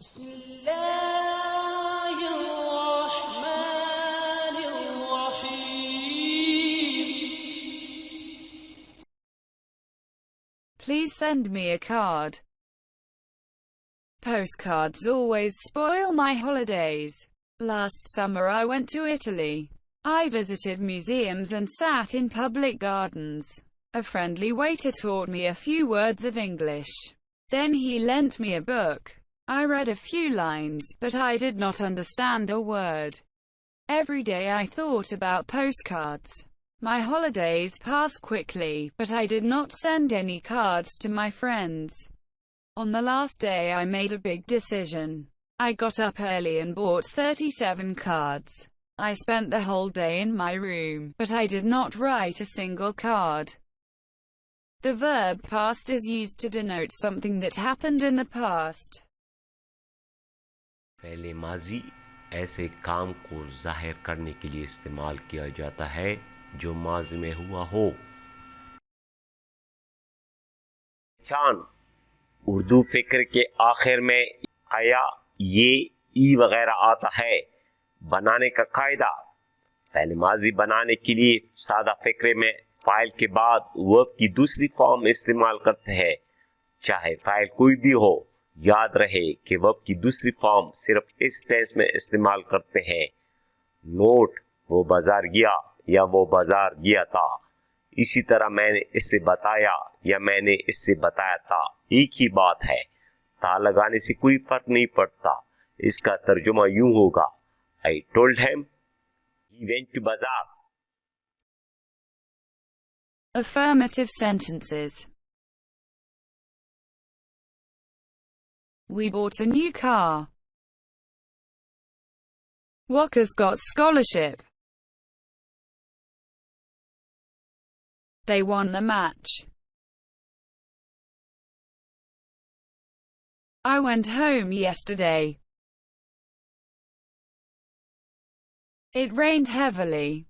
بسم الله الرحمن الرحيم. Please send me a card. Postcards always spoil my holidays. Last summer I went to Italy. I visited museums and sat in public gardens. A friendly waiter taught me a few words of English. Then he lent me a book. I read a few lines, but I did not understand a word. Every day I thought about postcards. My holidays passed quickly, but I did not send any cards to my friends. On the last day I made a big decision. I got up early and bought 37 cards. I spent the whole day in my room, but I did not write a single card. The verb past is used to denote something that happened in the past. पहले माजी ऐसे काम को जाहिर करने के लिए इस्तेमाल किया जाता है जो माजी में हुआ हो। पहचान उर्दू फिक्र के आखिर में आया ये ई वगैरह आता है। बनाने का कायदा फ़ेल माजी बनाने के लिए सादा फिक्रे में फ़ाइल के बाद वर्ब की दूसरी फॉर्म इस्तेमाल करते हैं, चाहे फ़ाइल कोई भी हो। याद रहे कि वर्ब की दूसरी फॉर्म सिर्फ इस टेंस में इस्तेमाल करते हैं। नोट, वो बाजार गया या वो बाजार गया था। इसी तरह मैंने इससे बताया या मैंने इससे बताया था, एक ही बात है। ता लगाने से कोई फर्क नहीं पड़ता। इसका तर्जुमा यूं होगा, I told him he went to bazaar. Affirmative sentences. We bought a new car. Walker's got scholarship. They won the match. I went home yesterday. It rained heavily.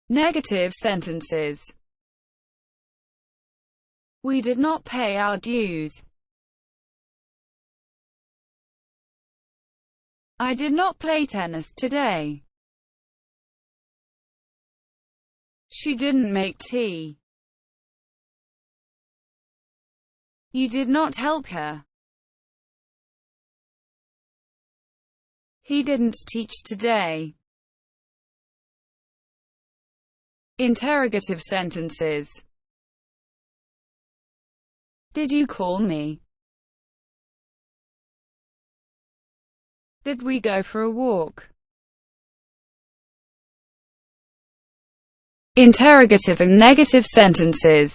Negative sentences. We did not pay our dues. I did not play tennis today. She didn't make tea. You did not help her. He didn't teach today. Interrogative sentences. Did you call me? Did we go for a walk? Interrogative and negative sentences.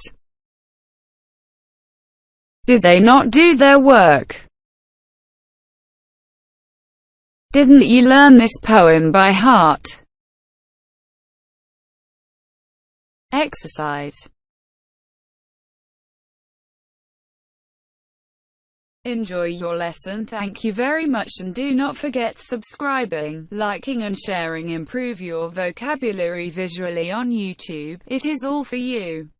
Did they not do their work? Didn't you learn this poem by heart? Exercise. Enjoy your lesson. Thank you very much, and do not forget subscribing, liking and sharing. Improve your vocabulary visually on YouTube. It is all for you.